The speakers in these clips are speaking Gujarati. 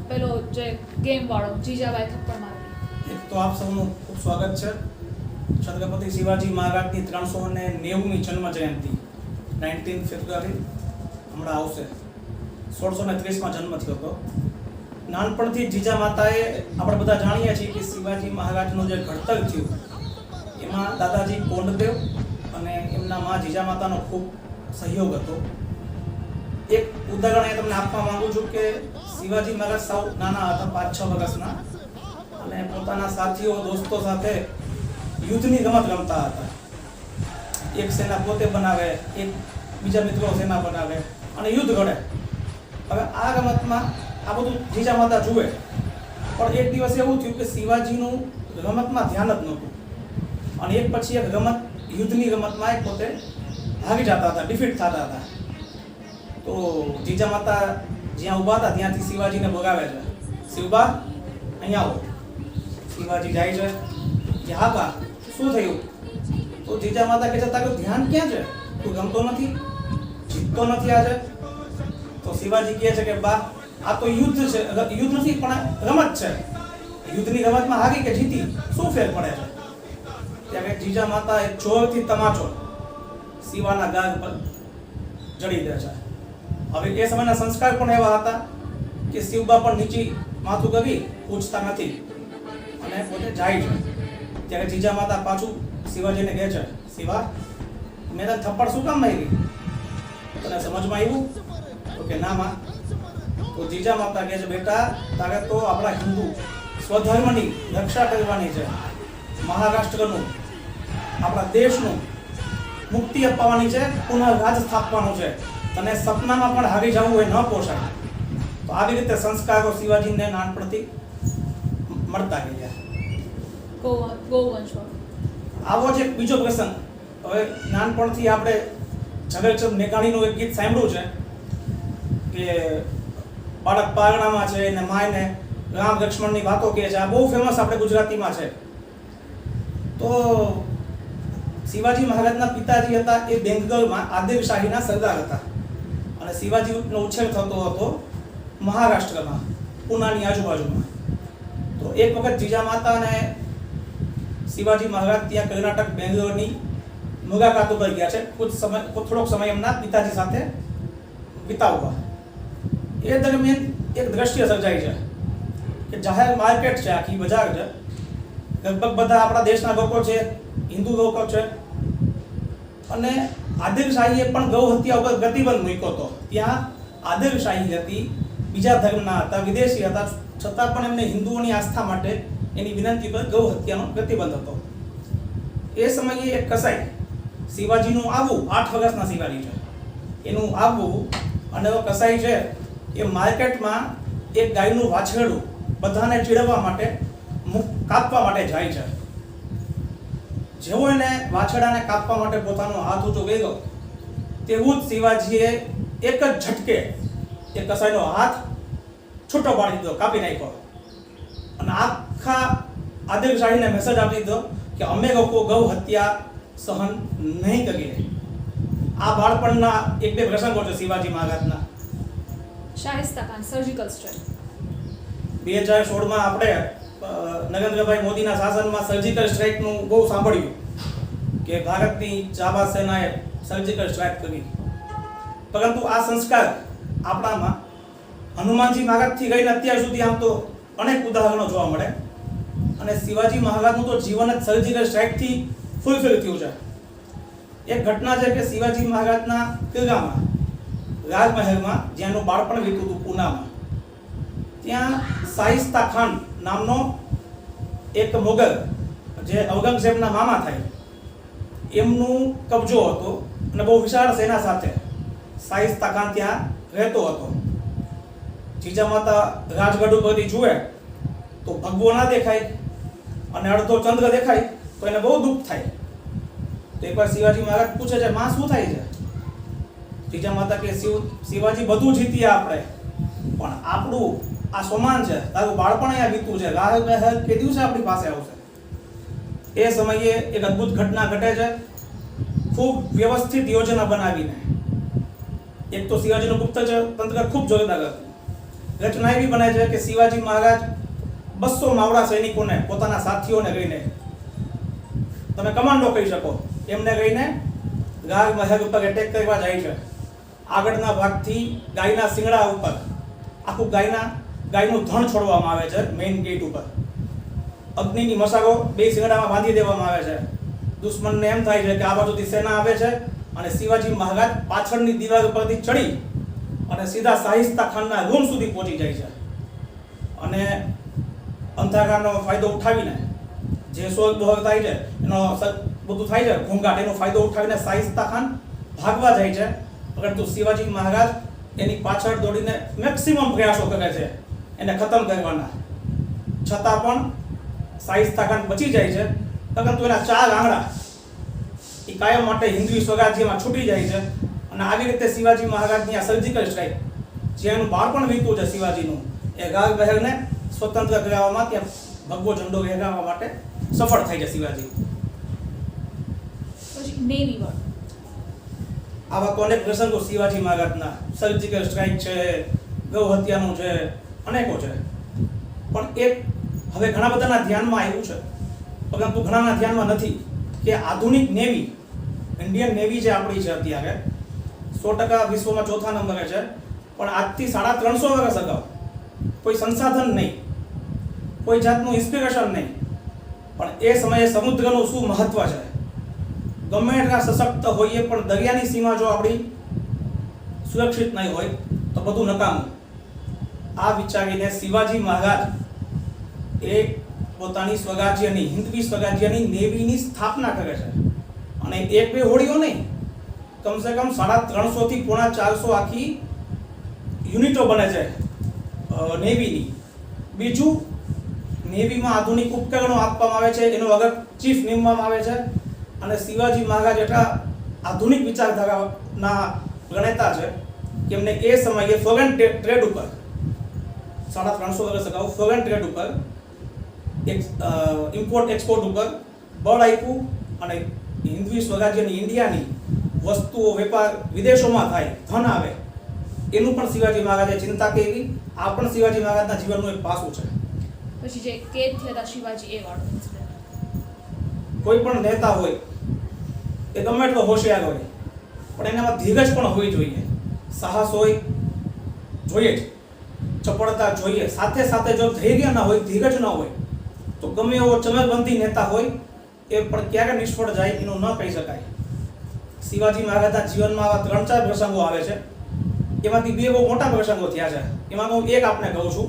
પેલો જે ગેમ વાળો જીજાબાઈ થપ્પડ મારી. એક તો આપ સૌનું ખૂબ સ્વાગત છે. છત્રપતિ શિવાજી મહારાજની 390મી જન્મ જયંતિ 19 ફેબ્રુઆરી હમણાં આવશે. 1630માં જન્મ થયો હતો. નાનપણથી જીજા માતાએ આપણે બધા જાણીએ છીએ કે શિવાજી મહારાજનું જે ઘડતર થયું એમાં દાદાજી કોંડદેવ અને એમના માં જીજા માતાનો ખૂબ સહયોગ હતો. એક ઉદાહરણ એ તમને આપવા માંગુ છું કે શિવાજી મહારાજ સાવ નાના હતા, 5-6 વર્ષના, અને પોતાના સાથીઓ દોસ્તો સાથે યુદ્ધની રમત રમતા હતા. એક સેના પોતે બનાવે, એક બીજા મિત્રો સેના બનાવે અને યુદ્ધ ઘડે. હવે આ રમતમાં આ બધું જીજા માતા જુએ, પણ એક દિવસ એવું થયું કે શિવાજીનું રમતમાં ધ્યાન જ નહોતું અને એક પછી એક રમત, યુદ્ધની રમતમાં એ પોતે ભાગી જતા હતા, ડિફીટ થતા હતા. તો જીજા માતા જ્યાં ઊભા હતા ત્યાંથી શિવાજીને બોલાવે છે, શિવબા અહીંયા આવો. શિવાજી જાય છે, કે હા બા શું થયું? તો જીજા માતા કહે છે તારું ધ્યાન ક્યાં છે? તું ગમતો નથી, જીતતો નથી આજે? તો શિવાજી કહે છે કે બા આ તો યુદ્ધ છે, યુદ્ધ નથી પણ રમત છે. યુદ્ધની રમતમાં હારી કે જીતી શું ફેર પડે છે? ત્યારે જીજા માતા એક જોરથી તમાચો શિવાના ગાલ પર જડી દે છે. હવે એ સમયના સંસ્કાર પણ એવા હતા કે શિવબા પણ નીચી માથું કરી પૂછતા નથી અને પોતે જાય છે. ત્યારે જીજા માતા પાછું શિવાજીને કહે છે, શિવા મેં તને થપ્પડ શું કામ મારી? તને સમજમાં આવ્યું? તો કે ના માં. તો જીજા માતા કહે છે બેટા તારે તો આપણા હિન્દુ સ્વધર્મની રક્ષા કરવાની છે, મહારાષ્ટ્રનું આપણા દેશનું મુક્તિ અપાવવાની છે, પુનઃ રાજ સ્થાપવાનું છે. તને સપનામાં પણ હારી જવું હોય ન પોષાય. તો આવી રીતે સંસ્કારો શિવાજીને નાનપણથી મળતા ગયા. ગૌવંશવાળો આવો જ એક બીજો પ્રસંગ. હવે નાનપણથી આપણે ઝવેરચંદ મેઘાણીનું એક ગીત સાંભળ્યું છે કે બાળક પારણામાં છે અને માયને રામ લક્ષ્મણની વાતો કહે છે. આ બહુ ફેમસ આપણે ગુજરાતીમાં છે. તો શિવાજી મહારાજના પિતાજી હતા એ બેંગલમાં આદિલશાહીના સરદાર હતા અને શિવાજીનો ઉછેર થતો હતો મહારાષ્ટ્રમાં, પુનાની આજુબાજુમાં. તો એક વખત જીજા માતા અને શિવાજી મહારાજ ત્યાં કર્ણાટક બેંગ્લોરની મુલાકાત ઉપર ગયા છે, થોડોક સમય એમના પિતાજી સાથે વિતાવવા. એ દરમિયાન એક દ્રશ્ય સર્જાય છે કે જાહેર માર્કેટ છે, આખી બજાર છે, લગભગ બધા આપણા દેશના લોકો છે, હિન્દુ લોકો છે, અને આદિલશાહીએ પણ ગૌ હત્યા ઉપર પ્રતિબંધ મૂક્યો હતો. ત્યાં આદિલશાહી હતી, બીજા ધર્મના હતા, વિદેશી હતા, છતાં પણ એમને હિન્દુઓની આસ્થા માટે એની વિનંતી પર ગૌ હત્યાનો પ્રતિબંધ હતો. એ સમયે એક કસાઈ શિવાજીનું આવવું, 8 વર્ષના શિવાજી છે, એનું આવવું, અને કસાઈ છે એ માર્કેટમાં એક ગાયનું વાછરડું બધાને ચીડવવા માટે કાપવા માટે જાય છે. જેવો એને વાછરડાને કાપવા માટે પોતાનો હાથ ઊંચો કર્યો તેવું જ શિવાજીએ એક જ ઝટકે એ કસાઈનો હાથ છૂટો પાડી દીધો, કાપી નાખ્યો અને આખા આદિલશાહીને મેસેજ આપી દીધો કે અમે લોકો ગૌ હત્યા સહન નહીં કરીએ. આ બાળપણના એક બે પ્રસંગો છે શિવાજી મહારાજના. શાહિસ્તા ખાન સર્જિકલ સ્ટ્રાઇક 2016માં આપણે નરેન્દ્રભાઈ મોદીના શાસનમાં સર્જિકલ સ્ટ્રાઇકનું બહુ સાંભળ્યું કે ભારતની જાબાઝ સેનાએ સર્જિકલ સ્ટ્રાઇક કરી. પરંતુ આ સંસ્કાર આપણામાં હનુમાનજી મહારાજથી લઈને અત્યાર સુધી આમ તો અનેક ઉદાહરણો જોવા મળે, અને શિવાજી મહારાજનું તો જીવન જ સર્જિકલ સ્ટ્રાઇકથી ફૂલફિલ થયું છે. એક ઘટના છે કે શિવાજી મહારાજના કિલ્લામાં, રાજમહેલમાં, જ્યાંનું બાળપણ વીત્યું હતું પૂનામાં, ત્યાં શાહિસ્તા ખાન નામનો એક મોગલ જે ઔરંગઝેબના મામા થાય એમનું કબજો હતો અને બહુ વિશાળ સેના સાથે શાહિસ્તા ખાન ત્યાં રહેતો હતો. જીજા માતા રાજગઢ ઉપરથી જુએ તો ભગવો ના દેખાય અને અડધો ચંદ્ર દેખાય તો એને બહુ દુઃખ થાય. તો એકવાર શિવાજી મહારાજ પૂછે છે, માં શું થાય છે? જીજા માતા કે શિવાજી બધું જીત્યા આપણે, પણ આપણું આ સોમાન છે, તારું બાળપણ અહીંયા વીતું છે, રાહ કે દિવસે આપણી પાસે આવશે. એ સમયે એક અદ્ભુત ઘટના ઘટે છે. ખૂબ વ્યવસ્થિત યોજના બનાવીને, એક તો શિવાજીનું ગુપ્તચર તંત્ર ખૂબ જોરદાર હતું, રચના એવી બને છે કે શિવાજી મહારાજ 200 માવડા સૈનિકોને પોતાના સાથીઓને કહીને, તમે કમાન્ડો કહી શકો, એમને કહીને ગાગ મહેલ ઉપર એટેક કરવા જાય છે. આગળના ભાગથી ગાયના શિંગડા ઉપર આખું ગાયનું ધણ છોડવામાં આવે છે. મેઇન ગેટ ઉપર અગ્નિની મશાલો 2 શિંગડામાં બાંધી દેવામાં આવે છે. દુશ્મનને એમ થાય છે કે આ બાજુથી સેના આવે છે અને શિવાજી મહારાજ પાછળની દિવાલ ઉપરથી ચડી અને સીધા શાહિસ્તા ખાનના રૂમ સુધી પહોંચી જાય છે. અને અંધારાનો ફાયદો ઉઠાવીને જે શોર બહોર થાય છે, એનો બધું થાય છે ઘોંઘાટ, એનો ફાયદો ઉઠાવીને શાહિસ્તા ખાન ભાગવા જાય છે. પરંતુ શિવાજી મહારાજ એની પાછળ દોડીને મેક્સિમમ પ્રયાસો કરે છે એને ખતમ કરવાના. છતાં પણ શાહિસ્તા ખાન બચી જાય છે. પરંતુ એના 4 આંગળા એ કાયમ માટે હિન્દવી સ્વરાજ્યમાં છૂટી જાય છે. અને આવી રીતે શિવાજી મહારાજની આ સર્જિકલ સ્ટ્રાઇક, જે એનું બાળપણ વીત્યું છે શિવાજીનું, એ ગાગ બહેરને સ્વતંત્ર કરાવવામાં, ત્યાં ભગવો ઝંડો લહેરાવવા માટે સફળ થાય છે શિવાજી. પછી નેવી વાળો આવા તો અનેક પ્રસંગો શિવાજી મહારાજના, સર્જિકલ સ્ટ્રાઇક છે, ગૌ હત્યાનું છે, અનેકો છે. પણ એક હવે ઘણા બધાના ધ્યાનમાં આવ્યું છે, પરંતુ ઘણાના ધ્યાનમાં નથી કે આધુનિક નેવી, ઇન્ડિયન નેવી જે આપણી છે અત્યારે 100% વિશ્વમાં 4થા નંબરે છે. પણ આજથી 350 વર્ષ અગાઉ કોઈ સંસાધન નહીં, કોઈ જાતનું ઇન્સ્પિરેશન નહીં, પણ એ સમયે સમુદ્રનું શું મહત્વ છે. ગમે એટલા સશક્ત હોઈએ પણ દરિયાની સીમા જો આપણી સુરક્ષિત નહીં હોય તો બધું નકામું. આ વિચારીને શિવાજી મહારાજ એ પોતાની સ્વરાજ્યની, હિન્દવી સ્વરાજ્યની નેવીની સ્થાપના કરે છે. અને 1-2 હોડીઓ નહીં, કમસે કમ 350 થી પોણા 400 આખી યુનિટો બને છે નેવીની. બીજું, નેવીમાં આધુનિક ઉપકરણો આપવામાં આવે છે, એનો અગર ચીફ નિમવામાં આવે છે. અને શિવાજી મહારાજ એટલા આધુનિક વિચારધારાના પ્રણેતા છે કે એમને એ સમયે ફોરેન ટ્રેડ ઉપર 350 વર્ષ અગાઉ ફોરેન ટ્રેડ ઉપર, ઇમ્પોર્ટ એક્સપોર્ટ ઉપર બળ આપ્યું. અને હિન્દવી સ્વરાજ્યની, ઇન્ડિયાની વસ્તુઓ વેપાર વિદેશોમાં થાય, ધન આવે, એનું પણ શિવાજી મહારાજે ચિંતા કરી. આ પણ શિવાજી મહારાજના જીવનનું એક પાસું છે. પછી જે કેદ થયા હતા શિવાજી એ વાળો incident. કોઈ પણ નેતા હોય એ ગમે એટલો હોશિયાર હોય, પણ એનામાં ધીરજ પણ હોવી જોઈએ, સાહસ હોય જોઈએ જ, ચપળતા જોઈએ. સાથે સાથે જો ધૈર્ય ના હોય, ધીરજ ન હોય, તો ગમે એવો ચમરબંધી નેતા હોય એ પણ ક્યારે નિષ્ફળ જાય એનું ન કહી શકાય. શિવાજી મહારાજના જીવનમાં આવા 3-4 પ્રસંગો આવે છે. એમાંથી 2 બહુ મોટા પ્રસંગો થયા છે. એમાં હું એક આપને કહું છું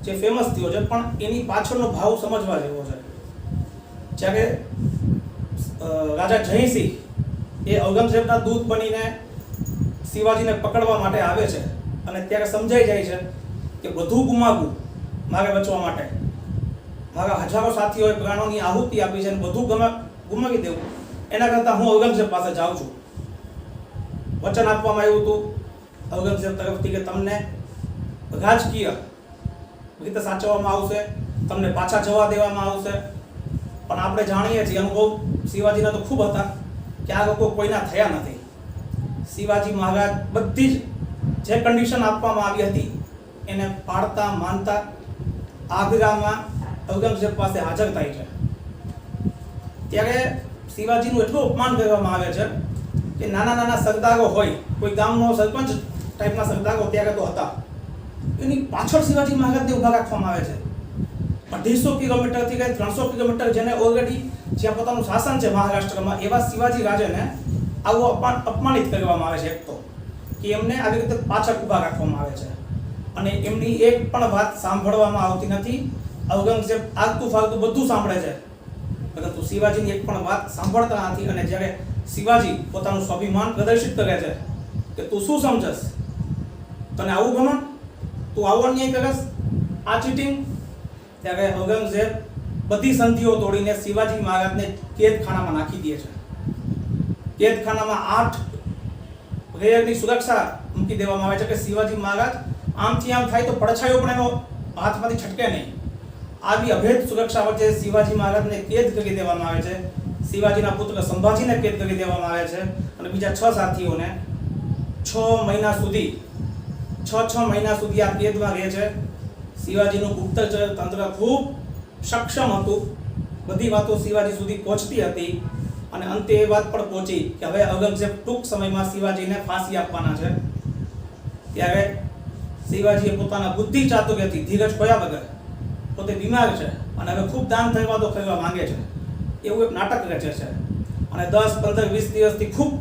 જે ફેમસ થયો છે, પણ એની પાછળનો ભાવ સમજવા જેવો છે. જ્યારે રાજા જયસિંહ એ ઔરંગઝેબના દૂત બનીને શિવાજીને પકડવા માટે આવે છે, અને ત્યારે સમજાઈ જાય છે કે બધું ગુમાવવું મારે બચવા માટે, મારા હજારો સાથીઓએ પ્રાણોની આહુતિ આપી છે, અને બધું ગુમાવી દેવું એના કરતાં હું ઔરંગઝેબ પાસે જાઉં છું. વચન આપવામાં આવ્યું હતું ઔરંગઝેબ તરફથી કે તમને રાજકીય રીતે સાચવવામાં આવશે, તમને પાછા જવા દેવામાં આવશે. પણ આપણે જાણીએ છીએ, અનુભવ શિવાજીના તો ખૂબ હતા, કે આ લોકો કોઈના થયા નથી. શિવાજી મહારાજ બધી જ જે કન્ડિશન આપવામાં આવી હતી એને પાળતા માનતા આગ્રામાં ઔરંગઝેબ પાસે હાજર થાય છે. ત્યારે શિવાજીનું એટલું અપમાન કરવામાં આવે છે કે નાના નાના સરદારો હોય, કોઈ ગામનો સરપંચ ટાઈપના સરદારો ત્યારે તો હતા, એની પાછળ શિવાજી મહારાજને ઊભા રાખવામાં આવે છે. 250 કિલોમીટરથી કંઈ 300 કિલોમીટર જેને ઓલરેડી જ્યાં પોતાનું શાસન છે મહારાષ્ટ્રમાં, એવા શિવાજી રાજાને આવું અપમાનિત કરવામાં આવે છે. એક તો કે એમને આવી રીતે પાછળ ઊભા રાખવામાં આવે છે, અને એમની એક પણ વાત સાંભળવામાં આવતી નથી. ઔરંગઝેબ આગતું ફાલતું બધું સાંભળે છે, પરંતુ શિવાજીની એક પણ વાત સાંભળતા નથી. અને જ્યારે શિવાજી પોતાનું સ્વાભિમાન પ્રદર્શિત કરે છે કે તું શું સમજસ, તને આવું ગમે, તું આવો અન્યાય કરસ, આ ચીટિંગ, ત્યારે ઔરંગઝેબ બધી સંધિઓ તોડીને શિવાજી મહારાજને કેદખાનામાં નાખી દે છે. કેદખાનામાં 8 રેયરની સુરક્ષા મૂકી દેવામાં આવે છે કે શિવાજી મહારાજ આમથી આમ થાય તો પડછાયો પણ એનો હાથમાંથી છટકે નહીં. આવી અભેદ સુરક્ષા વચ્ચે શિવાજી મહારાજને કેદ કરી દેવામાં આવે છે. શિવાજીના પુત્ર સંભાજીને કેદ કરી દેવામાં આવે છે, અને બીજા 6 સાથીઓને 6 મહિના સુધી છ મહિના સુધી આ કેદમાં રહે છે. શિવાજીનું ગુપ્તચર તંત્ર ખૂબ સક્ષમ હતું. બધી વાતો શિવાજી સુધી પહોંચતી હતી અને અંતે એ વાત પણ પહોંચી કે હવે ઔરંગઝેબ ટૂંક સમયમાં શિવાજીને ફાંસી આપવાના છે. ત્યારે શિવાજીએ પોતાના બુદ્ધિ ચાતુર્યથી ધીરજ ખોયા વગર, પોતે બીમાર છે અને હવે ખૂબ દાન ધર્માદો કરવા માંગે છે, એવું એક નાટક રચે છે અને 10, 15, 20 દિવસથી ખૂબ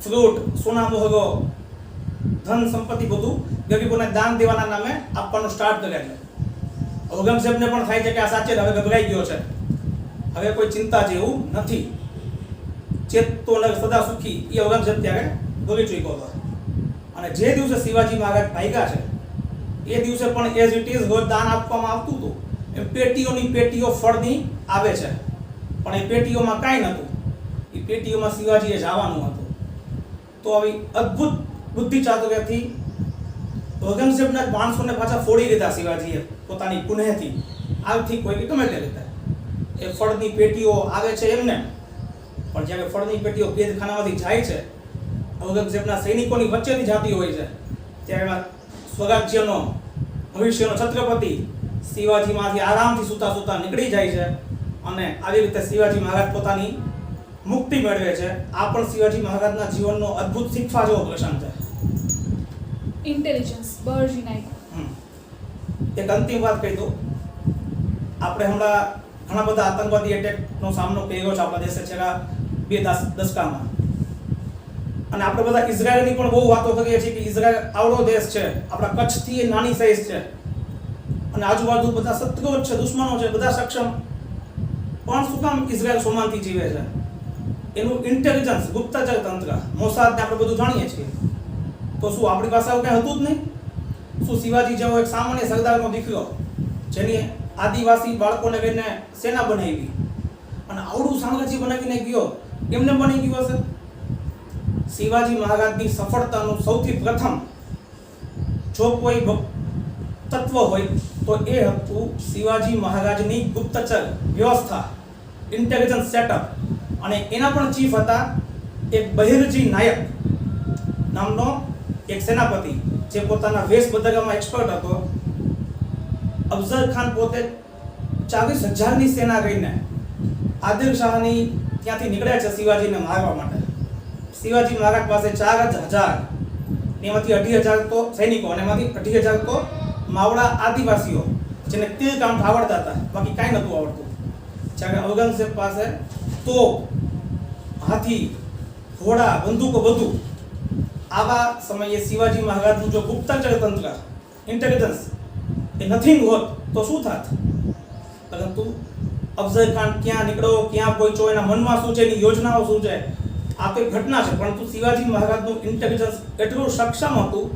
ફ્રૂટ, સોના મોહરો, ધન સંપત્તિ બધું ગરીબોને દાન દેવાના નામે આપવાનું સ્ટાર્ટ કરે છે. ઔરંગઝેબને પણ થાય છે કે આ સાચે હવે ગભરાઈ ગયો છે, હવે કોઈ ચિંતા જેવું નથી. ચેતો નર સદા સુખી એ ઔરંગઝેબ ત્યારે બોલી ચૂક્યો હતો. અને જે દિવસે શિવાજી મહારાજ ભાગ્યા છે એ દિવસે પણ એઝ ઇટ ઇઝ રોજ દાન આપવામાં આવતું હતું. એમ પેટીઓની પેટીઓ ફળની આવે છે, પણ એ પેટીઓમાં કાંઈ નહોતું. એ પેટીઓમાં શિવાજીએ જવાનું હતું. તો આવી અદ્ભુત બુદ્ધિ ચાતુર્યથી ઔરંગઝેબના માણસોને પાછા ફોડી દીધા શિવાજીએ પોતાની પુણ્યથી, આવથી કોઈ ગમે તે રીતે. એ ફળની પેટીઓ આવે છે એમને, પણ જ્યારે ફળની પેટીઓ કેદખાનામાંથી જાય છે, ઔરંગઝેબના સૈનિકોની વચ્ચેથી જતી હોય છે, ત્યારે સ્વરાજ્યનો ભવિષ્યનો છત્રપતિ શિવાજીમાંથી આરામથી સૂતા સૂતા નીકળી જાય છે અને આવી રીતે શિવાજી મહારાજ પોતાની મુક્તિ મેળવે છે. આ પણ શિવાજી મહારાજના જીવનનો અદ્ભુત શીખવા જેવો પ્રસંગ છે. ઇન્ટેલિજન્સ બળજી નાખ્યું. એક અંતિમ વાત કહી દઉં. આપણે હમણાં ઘણા બધા આતંકવાદી એટેકનો સામનો કર્યો છે આપણા દેશે છેલ્લા 2 દશકામાં, અને આપણે બધા ઇઝરાયલની પણ બહુ વાતો કરીએ છીએ કે ઇઝરાયલ આવડો દેશ છે, આપણા કચ્છથી એ નાની સાઈઝ છે અને આજુબાજુ બધા શત્રુઓ છે, દુશ્મનો છે, બધા સક્ષમ, પણ શું કામ ઇઝરાયલ સોમાનથી જીવે છે? એનું ઇન્ટેલિજન્સ, ગુપ્તચર તંત્ર, મોસાદને આપણે બધું જાણીએ છીએ. તો શું આપણી પાસે આવું કંઈ હતું જ નહીં? શું શિવાજી જેવો એક સામાન્ય સરદારનો દીકરો, જેની આદિવાસી બાળકોને લઈને સેના બનાવી અને આવડું સામ્રાજ્ય બનાવીને ગયો, એમને બની ગયું હશે? શિવાજી મહારાજની સફળતાનું સૌથી પ્રથમ જો કોઈ તત્વ હોય તો એ હતું શિવાજી મહારાજની ગુપ્તચર વ્યવસ્થા, ઇન્ટેલિજન્સ સેટઅપ. અને એના પણ ચીફ હતા એક બહિરજી નાયક નામનો એક સેનાપતિ, જે પોતાના વેશ બદલવામાં એક્સપર્ટ હતો. અફઝલ ખાન પોતે 40,000ની સેના લઈને આદિલ શાહની ત્યાંથી નીકળ્યા છે શિવાજીને મારવા માટે. શિવાજી મહારાજ પાસે 4,000, એમાંથી 2,500 તો સૈનિકો અને એમાંથી 2,500 તો માવડા આદિવાસીઓ, જેને તીર કામ આવડતા હતા, બાકી કાંઈ નહોતું આવડતું. જ્યારે ઔરંગઝેબ પાસે તો હાથી, ઘોડા, બંદૂકો બધું. આવા સમયે શિવાજી મહારાજનું જો ગુપ્તચર તંત્ર, ઇન્ટેલિજન્સ એ નથિંગ હોત તો શું થાત? પરંતુ અફઝલ ખાન ક્યાં નીકળ્યો, ક્યાં પહોંચ્યો, એના મનમાં શું છે, એની યોજનાઓ શું છે, આ તો એક ઘટના છે. પરંતુ શિવાજી મહારાજનું ઇન્ટેલિજન્સ એટલું સક્ષમ હતું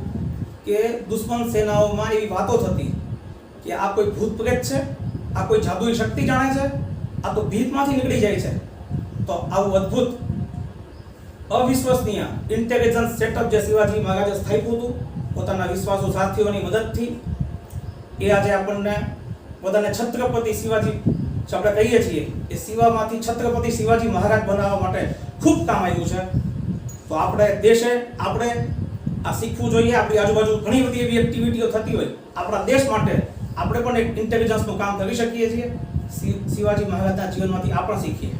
કે દુશ્મન સેનાઓમાં એવી વાતો થતી કે આ કોઈ ભૂત પ્રેત છે, આ કોઈ જાદુઈ શક્તિ જાણે છે, આ તો ભીતમાંથી નીકળી જાય છે. તો આવું અદ્ભુત અવિશ્વસનીય ઇન્ટેલિજન્સ સેટઅપ જે શિવાજી મહારાજે સ્થાપ્યું હતું પોતાના વિશ્વાસુ સાથીઓની મદદથી, એ આજે આપણને બધાને છત્રપતિ શિવાજી જે આપણે કહીએ છીએ એ શિવામાંથી છત્રપતિ શિવાજી મહારાજ બનાવવા માટે ખૂબ કામ આવ્યું છે. તો આપણે દેશે આપણે આ શીખવું જોઈએ. આપણી આજુબાજુ ઘણી બધી એવી એક્ટિવિટીઓ થતી હોય, આપણા દેશ માટે આપણે પણ એક ઇન્ટેલિજન્સનું કામ કરી શકીએ છીએ. શિવાજી મહારાજના જીવનમાંથી આપણે શીખીએ.